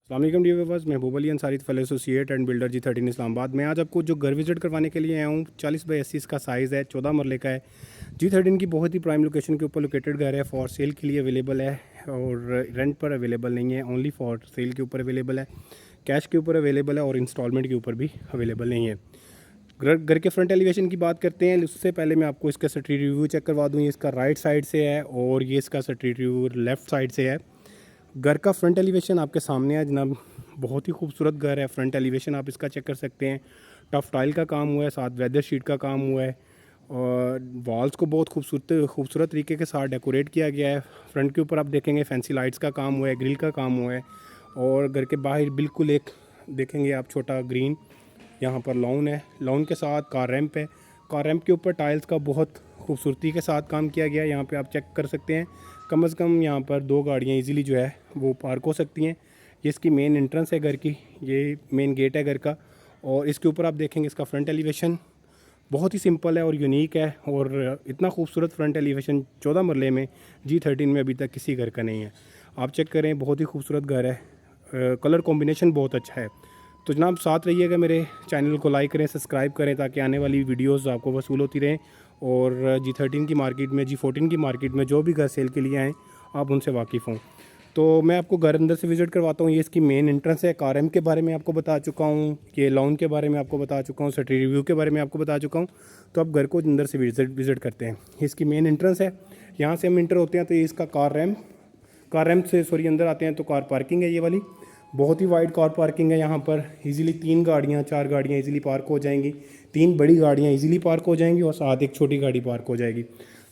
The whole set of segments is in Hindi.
अस्सलाम वालेकुम dear viewers, Mehboob Ali Ansari fellow associate and builder G13 Islamabad. मैं आज आपको जो घर विजिट करवाने के लिए आया हूँ 40/80 इसका साइज़ है, 14 मरले का है। G13 की बहुत ही प्राइम लोकेशन के ऊपर लोकेटेड घर है। फॉर सेल के लिए अवेलेबल है और रेंट पर अवेलेबल नहीं है, ओनली फॉर सेल के ऊपर अवेलेबल है, कैश के ऊपर अवेलेबल है और इंस्टॉलमेंट के ऊपर भी अवेलेबल नहीं है। घर के फ्रंट एलिवेशन की बात करते हैं। उससे पहले मैं आपको इसका स्ट्रीट रिव्यू चेक करवा दूँ। ये इसका राइट साइड से है और ये इसका स्ट्रीट रिव्यू लेफ़्ट साइड से है। घर का फ्रंट एलिवेशन आपके सामने है जनाब। बहुत ही खूबसूरत घर है। फ्रंट एलिवेशन आप इसका चेक कर सकते हैं। टफ टाइल का काम हुआ है, साथ वेदर शीट का काम हुआ है और वॉल्स को बहुत खूबसूरत तरीके के साथ डेकोरेट किया गया है। फ्रंट के ऊपर आप देखेंगे फैंसी लाइट्स का काम हुआ है, ग्रिल का काम हुआ है और घर के बाहर बिल्कुल एक देखेंगे आप छोटा ग्रीन यहाँ पर लॉन है। लॉन के साथ कार रैंप है। कार रैंप के ऊपर टाइल्स का बहुत खूबसूरती के साथ काम किया गया है। यहाँ पे आप चेक कर सकते हैं, कम से कम यहाँ पर 2 गाड़ियाँ इजीली जो है वो पार्क हो सकती हैं। ये इसकी मेन एंट्रेंस है घर की, ये मेन गेट है घर का। और इसके ऊपर आप देखेंगे इसका फ्रंट एलिवेशन बहुत ही सिंपल है और यूनिक है। और इतना खूबसूरत फ्रंट एलिवेशन 14 मरले में G13 में अभी तक किसी घर का नहीं है। आप चेक करें, बहुत ही खूबसूरत घर है। कलर कॉम्बिनेशन बहुत अच्छा है। तो जनाब साथ रहिएगा, मेरे चैनल को लाइक करें, सब्सक्राइब करें ताकि आने वाली वीडियोस आपको वसूल होती रहें। और G13 की मार्केट में, G14 की मार्केट में जो भी घर सेल के लिए आएँ आप उनसे वाकिफ़ हों। तो मैं आपको घर अंदर से विज़िट करवाता हूँ। ये इसकी मेन एंट्रेंस है। कारएम के बारे में आपको बता चुका हूँ, ये लॉन के बारे में आपको बता चुका हूँ, स्ट्रीट रिव्यू के बारे में आपको बता चुका हूँ। तो अब घर को अंदर से विज़िट करते हैं। इसकी मेन एंट्रेंस है, यहाँ से हम इंटर होते हैं तो ये इसका कार रैम्प से अंदर आते हैं तो कार पार्किंग है। ये वाली बहुत ही वाइड कार पार्किंग है। यहाँ पर इजीली 3 गाड़ियाँ 4 गाड़ियाँ इजीली पार्क हो जाएंगी। 3 बड़ी गाड़ियाँ इजीली पार्क हो जाएंगी और साथ एक छोटी गाड़ी पार्क हो जाएगी।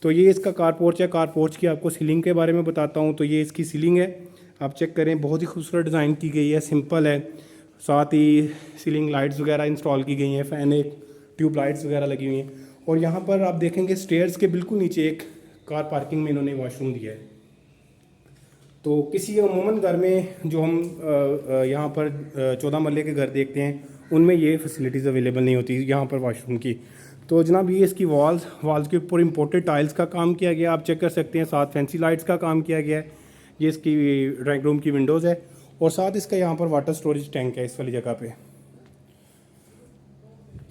तो ये इसका कार पोर्च है। कार पोर्च की आपको सीलिंग के बारे में बताता हूँ। तो ये इसकी सीलिंग है, आप चेक करें, बहुत ही खूबसूरत डिज़ाइन की गई है, सिंपल है। साथ ही सीलिंग लाइट्स वगैरह इंस्टॉल की गई हैं, फ़ैन एक ट्यूब लाइट्स वगैरह लगी हुई हैं। और यहाँ पर आप देखेंगे स्टेयर्स के बिल्कुल नीचे एक कार पार्किंग में इन्होंने वॉशरूम दिया है। तो किसी अमूमन घर में जो हम यहाँ पर 14 मरले के घर देखते हैं उनमें ये फैसिलिटीज़ अवेलेबल नहीं होती यहाँ पर वॉशरूम की। तो जनाब ये इसकी वाल्स के ऊपर इम्पोर्टेड टाइल्स का काम किया गया, आप चेक कर सकते हैं। साथ फैंसी लाइट्स का काम किया गया है। ये इसकी ड्राइंग रूम की विंडोज़ है और साथ इसका यहाँ पर वाटर स्टोरेज टैंक है इस वाली जगह पे।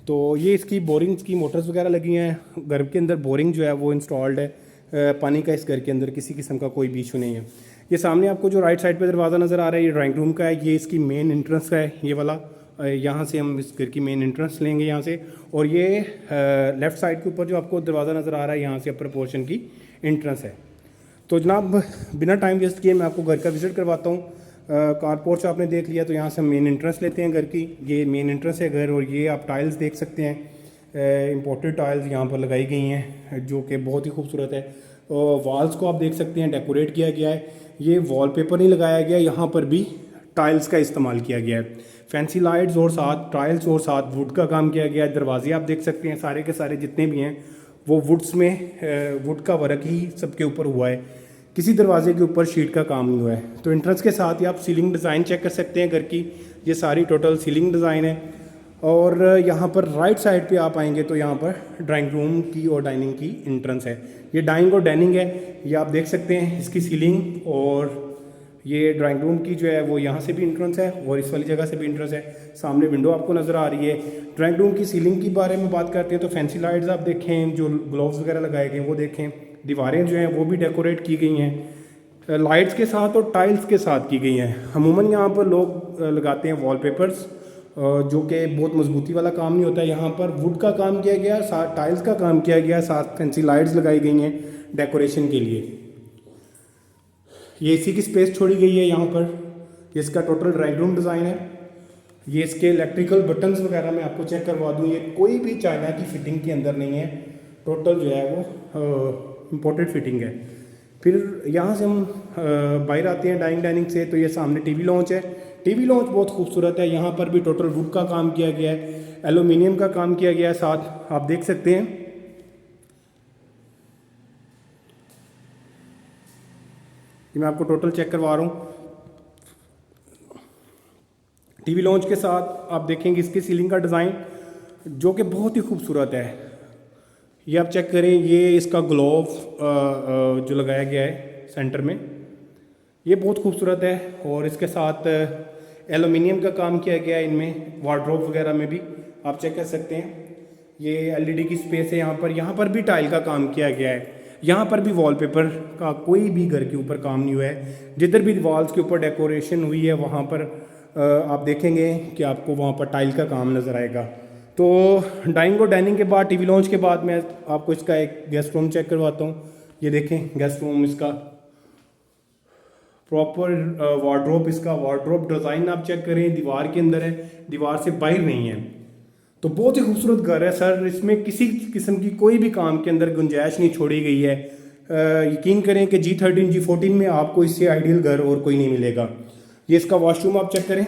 तो ये इसकी बोरिंग्स की मोटर्स वगैरह लगी हैं। घर के अंदर बोरिंग जो है वो इंस्टॉल्ड है। पानी का इस घर के अंदर किसी किस्म का कोई भी इशू नहीं है। ये सामने आपको जो राइट साइड पे दरवाज़ा नज़र आ रहा है ये ड्राइंग रूम का है। ये इसकी मेन एंट्रेंस का है, ये वाला। यहाँ से हम इस घर की मेन एंट्रेंस लेंगे यहाँ से। और ये लेफ़्ट साइड के ऊपर जो आपको दरवाज़ा नज़र आ रहा है यहाँ से अपर पोर्शन की एंट्रेंस है। तो जनाब बिना टाइम वेस्ट किए मैं आपको घर का विज़िट करवाता हूँ। कार पोर्च आपने देख लिया, तो यहाँ से हम मेन एंट्रेंस लेते हैं घर की। ये मेन एंट्रेंस है घर और ये आप टाइल्स देख सकते हैं। इम्पोर्टेड टाइल्स यहाँ पर लगाई गई हैं जो कि बहुत ही खूबसूरत है। वॉल्स को आप देख सकते हैं, डेकोरेट किया गया है। ये वॉलपेपर नहीं लगाया गया, यहाँ पर भी टाइल्स का इस्तेमाल किया गया है। फैंसी लाइट्स और साथ टाइल्स और साथ वुड का काम किया गया है। दरवाजे आप देख सकते हैं, सारे के सारे जितने भी हैं वो वुड्स में वुड का वर्क ही सबके ऊपर हुआ है। किसी दरवाजे के ऊपर शीट का काम नहीं हुआ है। तो एंट्रेंस के साथ ही आप सीलिंग डिज़ाइन चेक कर सकते हैं घर की। ये सारी टोटल सीलिंग डिज़ाइन है। और यहाँ पर राइट साइड पे आप आएंगे तो यहाँ पर ड्राइंग रूम की और डाइनिंग की एंट्रेंस है। ये डाइनिंग और डाइनिंग है, ये आप देख सकते हैं इसकी सीलिंग। और ये ड्राइंग रूम की जो है वो यहाँ से भी एंट्रेंस है और इस वाली जगह से भी एंट्रेंस है। सामने विंडो आपको नज़र आ रही है। ड्राइंग रूम की सीलिंग के बारे में बात करते हैं तो फैंसी लाइट्स आप देखें, जो ग्लोव्स वगैरह लगाए गए हैं वो देखें। दीवारें जो हैं वो भी डेकोरेट की गई हैं लाइट्स के साथ और टाइल्स के साथ की गई हैं। अमूमन यहाँ पर लोग लगाते हैं वॉलपेपर्स जो कि बहुत मजबूती वाला काम नहीं होता है। यहाँ पर वुड का काम किया गया, साथ टाइल्स का काम किया गया, साथ फैंसी लाइट्स लगाई गई हैं डेकोरेशन के लिए। ये एसी की स्पेस छोड़ी गई है यहाँ पर। ये इसका टोटल ड्राइंग रूम डिज़ाइन है। ये इसके इलेक्ट्रिकल बटन्स वगैरह मैं आपको चेक करवा दूँ, ये कोई भी चाइना की फिटिंग के अंदर नहीं है। टोटल जो है वो इम्पोर्टेड फिटिंग है। फिर यहाँ से हम बाहर आते हैं डाइनिंग से, तो ये सामने टीवी लॉन्च है। टीवी लॉन्च बहुत खूबसूरत है। यहाँ पर भी टोटल वुड का काम किया गया है, एल्यूमिनियम का काम किया गया है। साथ आप देख सकते हैं, मैं आपको टोटल चेक करवा रहा हूँ। टीवी लॉन्च के साथ आप देखेंगे इसकी सीलिंग का डिज़ाइन जो कि बहुत ही खूबसूरत है। ये आप चेक करें, ये इसका ग्लोव जो लगाया गया है सेंटर में, ये बहुत खूबसूरत है। और इसके साथ एलुमिनियम का काम किया गया है इनमें, वार्डरोब वगैरह में भी आप चेक कर सकते हैं। ये एलईडी की स्पेस है यहाँ पर भी टाइल का काम किया गया है। यहाँ पर भी वॉलपेपर का कोई भी घर के ऊपर काम नहीं हुआ है। जिधर भी वॉल्स के ऊपर डेकोरेशन हुई है वहाँ पर आप देखेंगे कि आपको वहाँ पर टाइल का काम नज़र आएगा। तो डाइनिंग और डाइनिंग के बाद, टीवी लॉन्च के बाद मैं आपको इसका एक गेस्ट रूम चेक करवाता हूँ। ये देखें गेस्ट रूम, इसका प्रॉपर वार्डरोब, इसका वार्डरोब डिज़ाइन आप चेक करें, दीवार के अंदर है, दीवार से बाहर नहीं है। तो बहुत ही खूबसूरत घर है सर। इसमें किसी किस्म की कोई भी काम के अंदर गुंजाइश नहीं छोड़ी गई है। यकीन करें कि G13 G14 में आपको इससे आइडियल घर और कोई नहीं मिलेगा। ये इसका वॉशरूम आप चेक करें।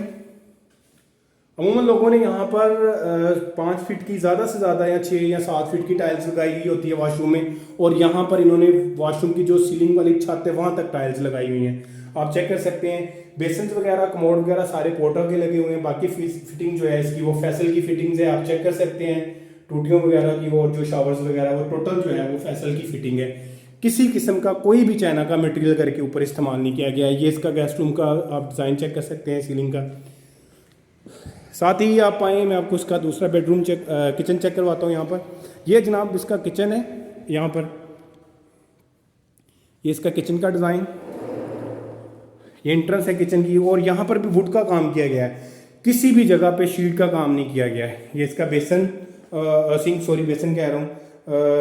अमूमन लोगों ने यहाँ पर 5 फीट की ज़्यादा से ज़्यादा या 6 या 7 फीट की टाइल्स लगाई हुई होती है वॉशरूम में, और यहाँ पर इन्होंने वॉशरूम की जो सीलिंग वाली छत है वहाँ तक टाइल्स लगाई हुई हैं। आप चेक कर सकते हैं। बेसन वगैरह, कमोड वगैरह सारे पोर्टर के लगे हुए हैं। बाकी फिटिंग जो है इसकी वो फैसल की फिटिंग्स है, आप चेक कर सकते हैं। टूटियों वगैरह की और जो शावर्स वगैरह वो टोटल जो है वो फैसल की फिटिंग है। किसी किस्म का कोई भी चाइना का मटेरियल करके ऊपर इस्तेमाल नहीं किया गया है। ये इसका गेस्ट रूम का आप डिज़ाइन चेक कर सकते हैं, सीलिंग का। साथ ही आप आए, मैं आपको इसका दूसरा बेडरूम किचन चेक करवाता हूँ। यहाँ पर ये जनाब इसका किचन है। यहाँ पर ये इसका किचन का डिज़ाइन, ये एंट्रेंस है किचन की, और यहाँ पर भी वुड का काम किया गया है। किसी भी जगह पे शीट का काम नहीं किया गया है। ये इसका बेसन बेसन कह रहा हूँ,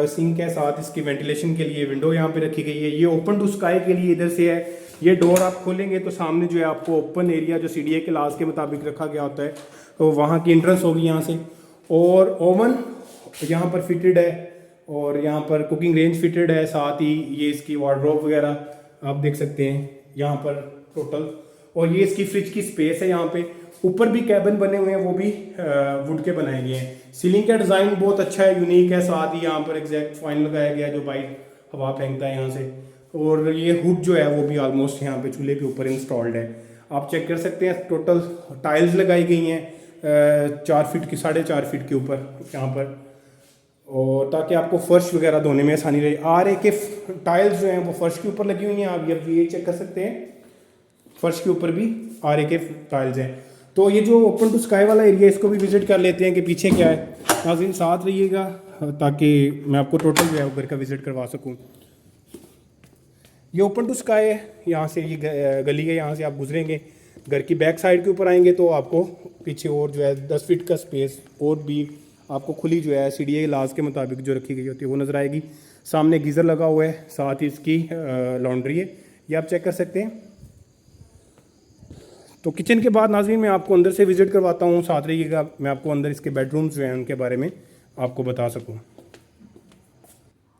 सिंक है। साथ इसकी वेंटिलेशन के लिए विंडो यहाँ पे रखी गई है। ये ओपन टू स्काई के लिए इधर से है। ये डोर आप खोलेंगे तो सामने जो है आपको ओपन एरिया, जो CDA के लास्ट के मुताबिक रखा गया होता है, तो वहाँ की एंट्रेंस होगी यहाँ से। और ओवन यहाँ पर फिटेड है, और यहाँ पर कुकिंग रेंज फिटेड है। साथ ही ये इसकी वार्डरोब वगैरह आप देख सकते हैं यहाँ पर टोटल। और ये इसकी फ्रिज की स्पेस है। यहाँ पे ऊपर भी कैबिन बने हुए हैं, वो भी वुड के बनाए गए हैं। सीलिंग का डिज़ाइन बहुत अच्छा है, यूनिक है। साथ ही यहाँ पर एग्जैक्ट फाइन लगाया गया है जो बाइक हवा फेंकता है यहाँ से। और ये हुड जो है वो भी ऑलमोस्ट यहाँ पे चूल्हे के ऊपर इंस्टॉल्ड है। आप चेक कर सकते हैं। टोटल टाइल्स लगाई गई हैं 4 फीट की, 4.5 फीट के ऊपर यहाँ पर, और ताकि आपको फर्श वगैरह धोने में आसानी रहे। RA के टाइल्स जो हैं वो फर्श के ऊपर लगी हुई हैं। आप ये चेक कर सकते हैं, फर्श के ऊपर भी RA के टाइल्स हैं। तो ये जो ओपन टू स्काई वाला एरिया, इसको भी विजिट कर लेते हैं कि पीछे क्या है। नाज़रीन साथ रहिएगा ताकि मैं आपको टोटल जो है घर का विजिट करवा सकूं। ये ओपन टू स्काई है। यहाँ से ये गली है, यहाँ से आप गुजरेंगे, घर की बैक साइड के ऊपर आएंगे तो आपको पीछे और जो है 10 फीट का स्पेस और भी आपको खुली जो है CDA लाज के मुताबिक जो रखी गई होती है वो नज़र आएगी। सामने गीज़र लगा हुआ है, साथ ही इसकी लॉन्ड्री है, ये आप चेक कर सकते हैं। तो किचन के बाद नाज़रीन मैं आपको अंदर से विज़िट करवाता हूँ। साथ रहिएगा, मैं आपको अंदर इसके बेडरूम्स जो हैं उनके बारे में आपको बता सकूँ।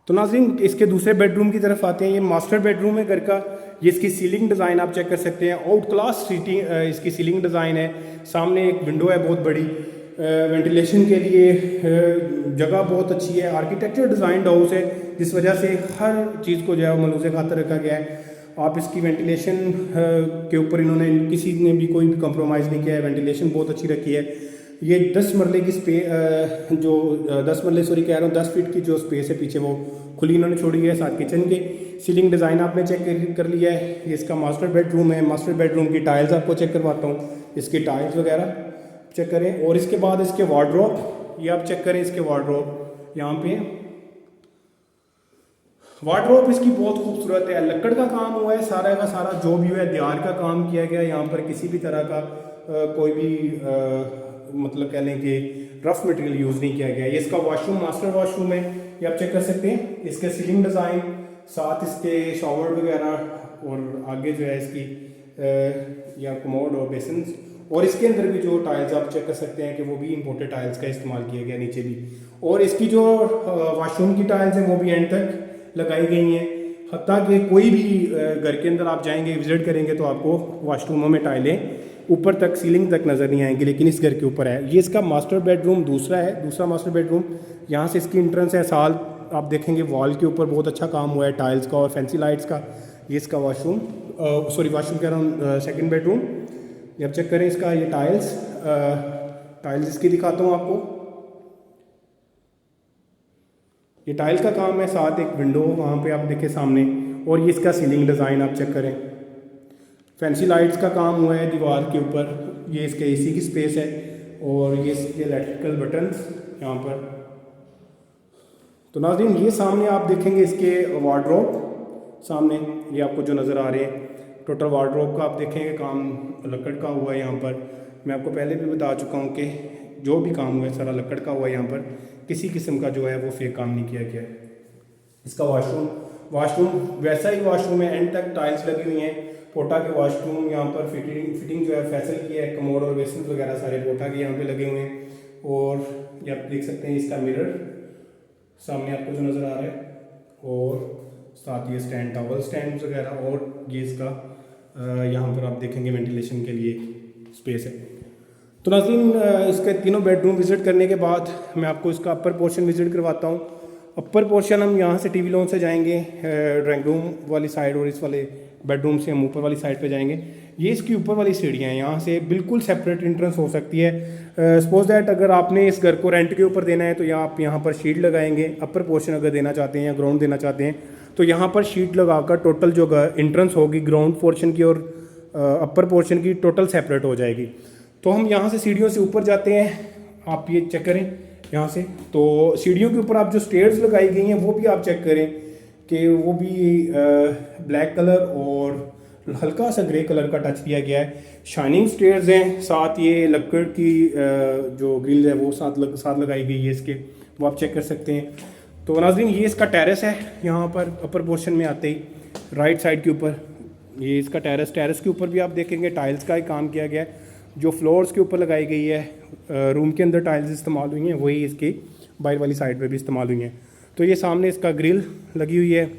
तो नाज़रीन इसके दूसरे बेडरूम की तरफ आते हैं। ये मास्टर बेडरूम है घर का। ये इसकी सीलिंग डिज़ाइन आप चेक कर सकते हैं। आउट क्लास इसकी सीलिंग डिज़ाइन है। सामने एक विंडो है बहुत बड़ी, वेंटिलेशन के लिए जगह बहुत अच्छी है। आर्किटेक्चर डिज़ाइंड हाउस है, जिस वजह से हर चीज़ को जो है मलूज़े खातर रखा गया है। आप इसकी वेंटिलेशन के ऊपर इन्होंने किसी ने भी कोई कॉम्प्रोमाइज़ नहीं किया है। वेंटिलेशन बहुत अच्छी रखी है। ये 10 मरले की जो 10 मरले सॉरी कह रहा हूँ 10 फीट की जो स्पेस है पीछे वो खुली इन्होंने छोड़ी है। साथ किचन के सीलिंग डिज़ाइन आपने चेक कर लिया है। ये इसका मास्टर बेडरूम है। मास्टर बेडरूम की टाइल्स आपको चेक करवाता हूँ। इसकी टाइल्स वगैरह चेक करें। और इसके बाद इसके वार्डरोब, ये आप चेक करें। इसके वार्डरोब यहाँ पे, वार्डरोब इसकी बहुत खूबसूरत है। लकड़ का काम हुआ है सारा का सारा, जो भी हुआ है दियार का काम किया गया। यहाँ पर किसी भी तरह का कोई भी मतलब कह लें कि रफ मटेरियल यूज़ नहीं किया गया। ये इसका वॉशरूम मास्टर वॉशरूम है, ये आप चेक कर सकते हैं। इसके सीलिंग डिज़ाइन, साथ इसके शॉवर वगैरह, और आगे जो है इसकी या कमोड और बेसन, और इसके अंदर भी जो टाइल्स आप चेक कर सकते हैं कि वो भी इंपोर्टेड टाइल्स का इस्तेमाल किया गया नीचे भी। और इसकी जो वॉशरूम की टाइल्स हैं वो भी एंड तक लगाई गई हैं। हत्ता कि कोई भी घर के अंदर आप जाएंगे विजिट करेंगे तो आपको वॉशरूमों में टाइलें ऊपर तक सीलिंग तक नज़र नहीं आएंगी, लेकिन इस घर के ऊपर है। ये इसका मास्टर बेडरूम दूसरा है, दूसरा मास्टर बेडरूम। यहाँ से इसकी इंट्रेंस है। साल आप देखेंगे वॉल के ऊपर बहुत अच्छा काम हुआ है टाइल्स का और फैंसी लाइट्स का। ये इसका वॉशरूम वॉशरूम कह रहा हूँ सेकेंड बेडरूम। ये आप चेक करें इसका, ये टाइल्स इसकी दिखाता हूँ आपको। ये टाइल्स का काम है, साथ एक विंडो वहाँ पे आप देखें सामने। और ये इसका सीलिंग डिज़ाइन आप चेक करें। फैंसी लाइट्स का काम हुआ है दीवार के ऊपर। ये इसके एसी की स्पेस है और ये इसके इलेक्ट्रिकल बटन्स यहाँ पर। तो नाज़रीन ये सामने आप देखेंगे इसके वार्डरोब, सामने ये आपको जो नज़र आ रहे हैं टोटल वार्डरोब का आप देखेंगे काम लकड़ का हुआ है यहाँ पर। मैं आपको पहले भी बता चुका हूँ कि जो भी काम हुआ है सारा लकड़ का हुआ है यहाँ पर, किसी किस्म का जो है वो फेक काम नहीं किया गया है। इसका वाशरूम वैसा ही वाशरूम है, एंड तक टाइल्स लगी हुई हैं, पोटा के वाशरूम यहाँ पर फिटिंग जो है फैसल की है, कमोड और बेसिन वगैरह सारे पोटा के यहाँ पे लगे हुए हैं। और ये आप देख सकते हैं इसका मिरर सामने आपको जो नज़र आ रहा है, और साथ ये स्टैंड टॉवल स्टैंड वगैरह, और ये इसका यहाँ पर आप देखेंगे वेंटिलेशन के लिए स्पेस है। तो नाज़रीन इसके तीनों बेडरूम विज़िट करने के बाद मैं आपको इसका अपर पोर्शन विज़िट करवाता हूँ। अपर पोर्शन हम यहाँ से टीवी लॉन से जाएंगे ड्राइंग रूम वाली साइड, और इस वाले बेडरूम से हम ऊपर वाली साइड पे जाएंगे। ये इसकी ऊपर वाली सीढ़ियाँ हैं, यहाँ से बिल्कुल सेपरेट एंट्रेंस हो सकती है। सपोज दैट अगर आपने इस घर को रेंट के ऊपर देना है तो आप यहाँ पर शीट लगाएंगे। अपर पोर्शन अगर देना चाहते हैं या ग्राउंड देना चाहते हैं तो यहाँ पर शीट लगाकर टोटल जो एंट्रेंस होगी ग्राउंड पोर्शन की और अपर पोर्शन की टोटल सेपरेट हो जाएगी। तो हम यहाँ से सीढ़ियों से ऊपर जाते हैं, आप ये चेक करें यहाँ से। तो सीढ़ियों के ऊपर आप जो स्टेयर्स लगाई गई हैं वो भी आप चेक करें कि वो भी ब्लैक कलर और हल्का सा ग्रे कलर का टच दिया गया है। शाइनिंग स्टेयर्स हैं, साथ ये लकड़ की जो ग्रिल है वो साथ लगाई गई है इसके, वो आप चेक कर सकते हैं। तो नाज़रीन ये इसका टेरेस है, यहाँ पर अपर पोर्शन में आते ही राइट साइड के ऊपर ये इसका टेरेस के ऊपर भी आप देखेंगे टाइल्स का ही काम किया गया है। जो फ्लोर्स के ऊपर लगाई गई है रूम के अंदर टाइल्स इस्तेमाल हुई हैं, वही इसकी बाहर वाली साइड पे भी इस्तेमाल हुई हैं। तो ये सामने इसका ग्रिल लगी हुई है,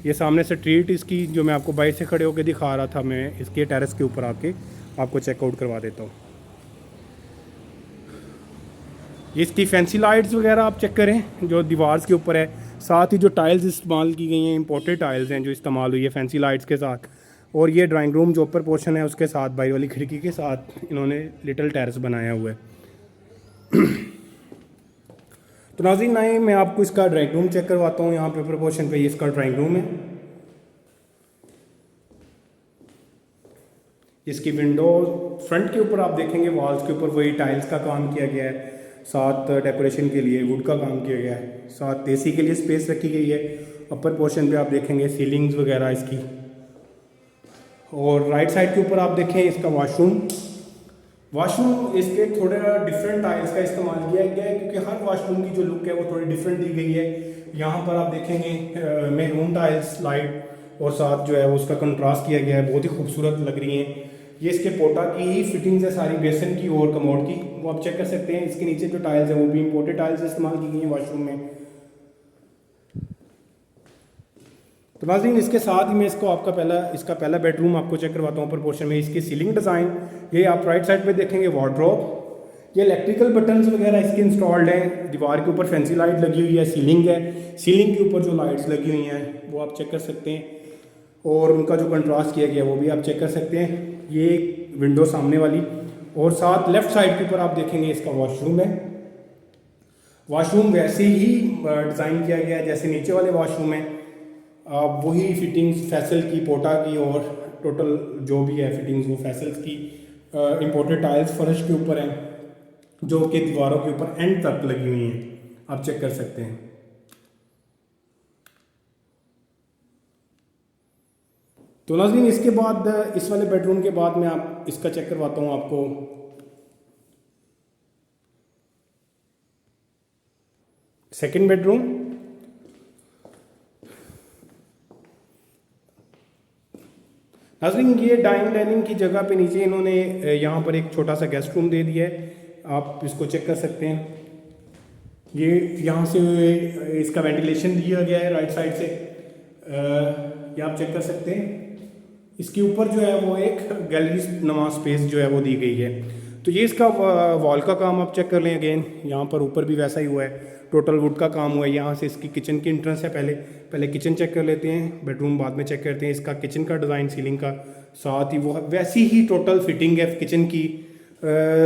ये सामने से ट्रीट इसकी जो मैं आपको बाहर से खड़े होकर दिखा रहा था, मैं इसके टेरेस के ऊपर आके आपको चेकआउट करवा देता हूँ। ये इसकी फैंसी लाइट्स वगैरह आप चेक करें जो दीवार के ऊपर है, साथ ही जो टाइल्स इस्तेमाल की गई हैं इंपोर्टेड टाइल्स हैं जो इस्तेमाल हुई है फैंसी लाइट्स के साथ। और ये ड्राइंग रूम जो ऊपर पोर्शन है उसके साथ बाहर वाली खिड़की के साथ इन्होंने लिटिल टेरेस बनाया हुआ है। तो नाज़रीन आए मैं आपको इसका ड्राइंग रूम चेक करवाता हूँ। यहाँ पे ऊपर पोर्शन पे ये इसका ड्राइंग रूम है। इसकी विंडो फ्रंट के ऊपर आप देखेंगे वॉल्स के ऊपर वही टाइल्स का काम किया गया है, साथ डेकोरेशन के लिए वुड का काम किया गया है, साथ एसी के लिए स्पेस रखी गई है। अपर पोर्शन पे आप देखेंगे सीलिंग्स वगैरह इसकी, और राइट साइड के ऊपर आप देखें इसका वाशरूम इसके थोड़ा डिफरेंट टाइल्स का इस्तेमाल किया गया है क्योंकि हर वाशरूम की जो लुक है वो थोड़ी डिफरेंट दी गई है। यहाँ पर आप देखेंगे मैरून टाइल्स लाइट और साथ जो है वो उसका कंट्रास्ट किया गया है, बहुत ही खूबसूरत लग रही हैं। ये इसके पोटा की ही फिटिंग्स है सारी, बेसन की और कमोड की, वो आप चेक कर सकते हैं। इसके नीचे जो टाइल्स हैं वो भी इंपोर्टेड टाइल्स इस्तेमाल की गई हैं वाशरूम में। तो नाज़रीन इसके साथ ही मैं इसका पहला बेडरूम आपको चेक करवाता हूँ। ऊपर पोर्शन में इसकी सीलिंग डिज़ाइन, ये आप राइट साइड पे देखेंगे वार्डरोब, ये इलेक्ट्रिकल बटन्स वगैरह इसके इंस्टॉल्ड हैं। दीवार के ऊपर फैंसी लाइट लगी हुई है, सीलिंग है, सीलिंग के ऊपर जो लाइट्स लगी हुई हैं वो आप चेक कर सकते हैं, और उनका जो कंट्रास्ट किया गया वो भी आप चेक कर सकते हैं। ये एक विंडो सामने वाली, और साथ लेफ्ट साइड के ऊपर आप देखेंगे इसका वॉशरूम है। वॉशरूम वैसे ही डिज़ाइन किया गया है जैसे नीचे वाले वॉशरूम है, वही फिटिंग्स फैसल की, पोटा की, और टोटल जो भी है फिटिंग्स वो फैसल्स की। इंपोर्टेड टाइल्स फर्श के ऊपर हैं जो कि दीवारों के ऊपर एंड तक लगी हुई हैं, आप चेक कर सकते हैं। तो नाज़रीन इसके बाद इस वाले बेडरूम के बाद मैं आप इसका चेक करवाता हूँ आपको। सेकंड बेडरूम, नाज़रीन ये डाइनिंग की जगह पे नीचे इन्होंने यहाँ पर एक छोटा सा गेस्ट रूम दे दिया है, आप इसको चेक कर सकते हैं। ये यहाँ से इसका वेंटिलेशन दिया गया है राइट साइड से, ये आप चेक कर सकते हैं। इसके ऊपर जो है वो एक गैलरी नुमा स्पेस जो है वो दी गई है। तो ये इसका वॉल का काम आप चेक कर लें अगेन, यहाँ पर ऊपर भी वैसा ही हुआ है, टोटल वुड का काम हुआ है। यहाँ से इसकी किचन की इंट्रेंस है, पहले किचन चेक कर लेते हैं, बेडरूम बाद में चेक करते हैं। इसका किचन का डिज़ाइन सीलिंग का, साथ ही वो वैसी ही टोटल फिटिंग है किचन की,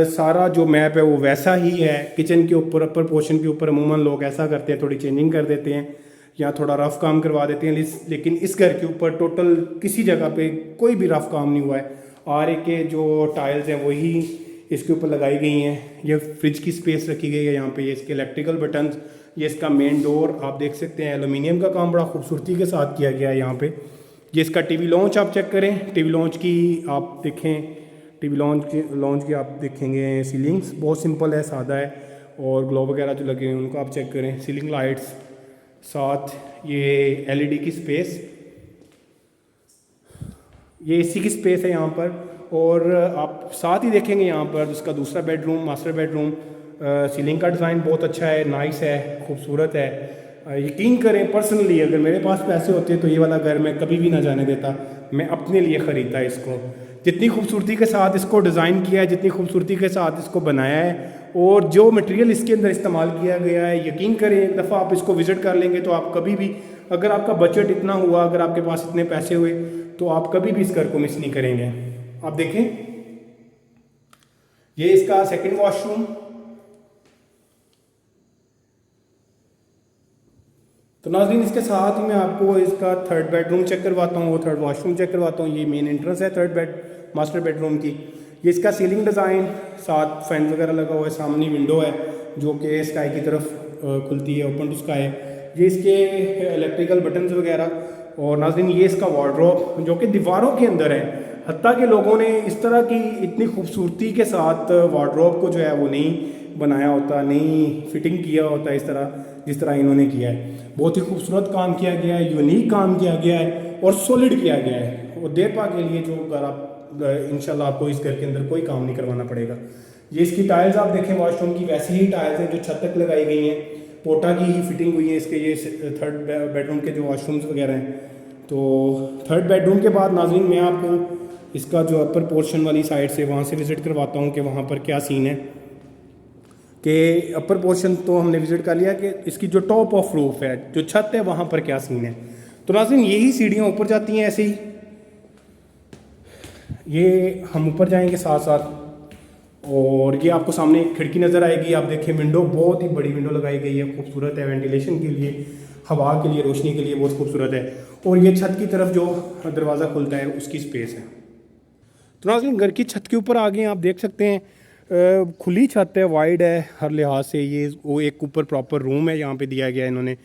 सारा जो मैप है वो वैसा ही है। किचन के ऊपर अपर पोर्शन के ऊपर अमूमन लोग ऐसा करते हैं, थोड़ी चेंजिंग कर देते हैं या थोड़ा रफ़ काम करवा देते हैं, लेकिन इस घर के ऊपर टोटल किसी जगह पे कोई भी रफ़ काम नहीं हुआ है। आर ए के जो टाइल्स हैं वही इसके ऊपर लगाई गई हैं। ये फ्रिज की स्पेस रखी गई है यहाँ पे। ये इसके इलेक्ट्रिकल बटन्स, ये इसका मेन डोर आप देख सकते हैं, एलुमिनियम का काम बड़ा खूबसूरती के साथ किया गया है यहाँ पे। ये इसका टीवी लॉन्च आप चेक करें, टीवी लॉन्च की आप देखें, टीवी लॉन्च की आप देखेंगे सीलिंग्स बहुत सिंपल है, सादा है, और ग्लो वगैरह जो लगे हैं उनको आप चेक करें। सीलिंग लाइट्स, साथ ये एलईडी की स्पेस, ये एसी की स्पेस है यहाँ पर। और आप साथ ही देखेंगे यहाँ पर इसका दूसरा बेडरूम, मास्टर बेडरूम, सीलिंग का डिज़ाइन बहुत अच्छा है, नाइस है, खूबसूरत है। यकीन करें पर्सनली अगर मेरे पास पैसे होते तो ये वाला घर मैं कभी भी ना जाने देता, मैं अपने लिए ख़रीदता इसको। जितनी खूबसूरती के साथ इसको डिज़ाइन किया है, जितनी खूबसूरती के साथ इसको बनाया है, और जो मटेरियल इसके अंदर इस्तेमाल किया गया है, यकीन करें एक दफ़ा आप इसको विज़िट कर लेंगे तो आप कभी भी, अगर आपका बजट इतना हुआ, अगर आपके पास इतने पैसे हुए, तो आप कभी भी इस घर को मिस नहीं करेंगे। आप देखें, ये इसका सेकंड वॉशरूम। तो नाज़रीन इसके साथ ही मैं आपको इसका थर्ड बेडरूम चेक करवाता हूँ, वो थर्ड वॉशरूम चेक करवाता हूँ। ये मेन एंट्रेंस है थर्ड मास्टर बेडरूम की। ये इसका सीलिंग डिज़ाइन, साथ फैन वगैरह लगा हुआ है, सामने विंडो है जो कि स्काई की तरफ खुलती है, ओपन टू स्काई। ये इसके इलेक्ट्रिकल बटन्स वगैरह, और नाज़रीन ये इसका वार्डरोब जो कि दीवारों के अंदर है। हत्ता के लोगों ने इस तरह की इतनी खूबसूरती के साथ वार्डरोब को जो है वो नहीं बनाया होता, नहीं फिटिंग किया होता इस तरह जिस तरह इन्होंने किया है। बहुत ही खूबसूरत काम किया गया है, यूनिक काम किया गया है और सॉलिड किया गया है। और देर पा के लिए जो घर आप इंशाल्लाह आपको इस घर के अंदर कोई काम नहीं करवाना पड़ेगा। ये इसकी टाइल्स आप देखें वॉशरूम की, वैसी ही टाइल्स हैं जो छत तक लगाई गई हैं, पोटा की ही फिटिंग हुई है इसके। ये थर्ड बेडरूम के जो वॉशरूम्स वगैरह हैं। तो थर्ड बेडरूम के बाद नाज़रीन मैं आपको इसका जो अपर पोर्शन वाली साइड से वहाँ से विज़िट करवाता हूँ कि वहाँ पर क्या सीन है। कि अपर पोर्शन तो हमने विज़िट कर लिया कि इसकी जो टॉप ऑफ रूफ है, जो छत है, वहाँ पर क्या सीन है। तो नाज़रीन यही सीढ़ियाँ ऊपर जाती हैं ऐसे ही, ये हम ऊपर जाएंगे साथ साथ, और ये आपको सामने एक खिड़की नज़र आएगी। आप देखें विंडो, बहुत ही बड़ी विंडो लगाई गई है, खूबसूरत है, वेंटिलेशन के लिए, हवा के लिए, रोशनी के लिए बहुत खूबसूरत है। और ये छत की तरफ जो दरवाज़ा खुलता है उसकी स्पेस है। तो नाज़रीन घर की छत के ऊपर आ गए, आप देख सकते हैं खुली छत है, वाइड है हर लिहाज से। ये वो एक ऊपर प्रॉपर रूम है यहाँ पे दिया गया है, इन्होंने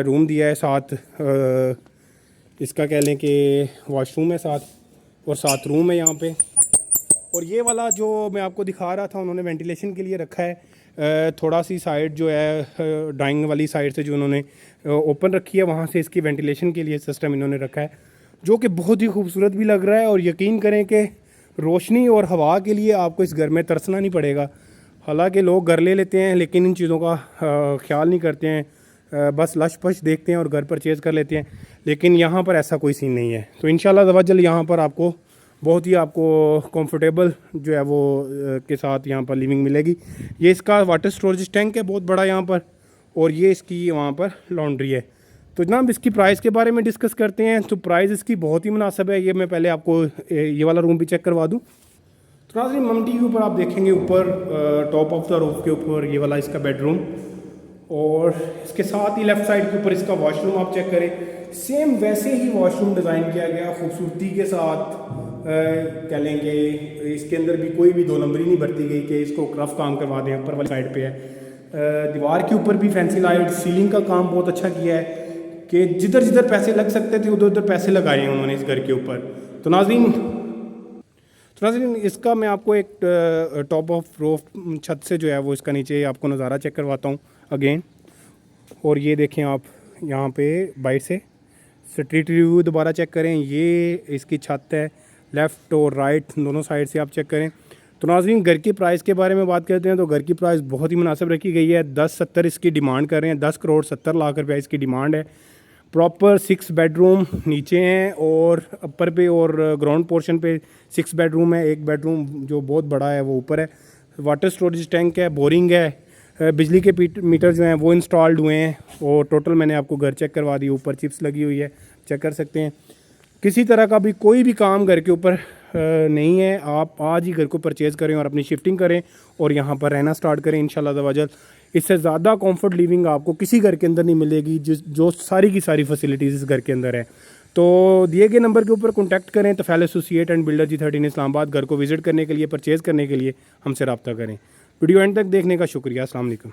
रूम दिया है, साथ इसका कह लें कि वॉशरूम है साथ, और साथ रूम है यहाँ पे। और ये वाला जो मैं आपको दिखा रहा था उन्होंने वेंटिलेशन के लिए रखा है, थोड़ा सी साइड जो है ड्राइंग वाली साइड से जो उन्होंने ओपन रखी है, वहाँ से इसकी वेंटिलेशन के लिए सिस्टम इन्होंने रखा है, जो कि बहुत ही खूबसूरत भी लग रहा है। और यकीन करें कि रोशनी और हवा के लिए आपको इस घर में तरसना नहीं पड़ेगा। हालांकि लोग घर ले लेते हैं लेकिन इन चीज़ों का ख्याल नहीं करते हैं, बस लश पश देखते हैं और घर परचेज़ कर लेते हैं, लेकिन यहाँ पर ऐसा कोई सीन नहीं है। तो इंशाल्लाह तवज्जल यहाँ पर आपको बहुत ही आपको कंफर्टेबल जो है वो के साथ यहाँ पर लिविंग मिलेगी। ये इसका वाटर स्टोरेज टैंक है बहुत बड़ा यहाँ पर, और ये इसकी वहाँ पर लॉन्ड्री है। तो जनाब इसकी प्राइस के बारे में डिस्कस करते हैं। तो प्राइस इसकी बहुत ही मुनासिब है। ये मैं पहले आपको ये वाला रूम भी चेक करवा दूँ। तो नाज़रीन ममटी के ऊपर आप देखेंगे, ऊपर टॉप ऑफ द रूफ के ऊपर ये वाला इसका बेडरूम, और इसके साथ ही लेफ़्ट साइड के ऊपर इसका वॉशरूम आप चेक करें, सेम वैसे ही वॉशरूम डिज़ाइन किया गया खूबसूरती के साथ। कह लें कि इसके अंदर भी कोई भी दो नंबरी नहीं बरती गई कि इसको रफ काम करवा दें। ऊपर वाली साइड पे है, दीवार के ऊपर भी फैंसी लाइट, सीलिंग का काम बहुत अच्छा किया है कि जिधर जिधर पैसे लग सकते थे उधर उधर पैसे लगाए हैं उन्होंने इस घर के ऊपर। तो नाज़रीन इसका मैं आपको एक टॉप ऑफ रूफ छत से जो है वो इसका नीचे आपको नज़ारा चेक करवाता हूँ अगेन। और ये देखें आप यहाँ पे बाइट से स्ट्रीट व्यू दोबारा चेक करें, ये इसकी छत है, लेफ़्ट और राइट दोनों साइड से आप चेक करें। तो नाज़रीन घर की प्राइस के बारे में बात करते हैं तो घर की प्राइस बहुत ही मुनासिब रखी गई है। 10-70 इसकी डिमांड कर रहे हैं, 10 करोड़ 70 लाख रुपया इसकी डिमांड है। प्रॉपर 6 बेडरूम नीचे हैं और अपर पे और ग्राउंड पोर्शन पे 6 बेडरूम है। एक बेडरूम जो बहुत बड़ा है वो ऊपर है। वाटर स्टोरेज टैंक है, बोरिंग है, बिजली के मीटर जो हैं वो इंस्टॉल्ड हुए हैं। और टोटल मैंने आपको घर चेक करवा दी, ऊपर चिप्स लगी हुई है, चेक कर सकते हैं। किसी तरह का भी कोई भी काम घर के ऊपर नहीं है। आप आज ही घर को परचेज़ करें और अपनी शिफ्टिंग करें और यहाँ पर रहना स्टार्ट करें इंशाल्लाह तवज्जल। इससे ज़्यादा कंफर्ट लिविंग आपको किसी घर के अंदर नहीं मिलेगी जो सारी की सारी फैसिलिटीज़ इस घर के अंदर है। तो दिए गए नंबर के ऊपर कॉन्टैक्ट करें Tufail associate and builder G13 Islamabad. घर को विजिट करने के लिए, परचेज़ करने के लिए हमसे रब्ता करें। वीडियो एंड तक देखने का शुक्रिया। अस्सलाम वालेकुम।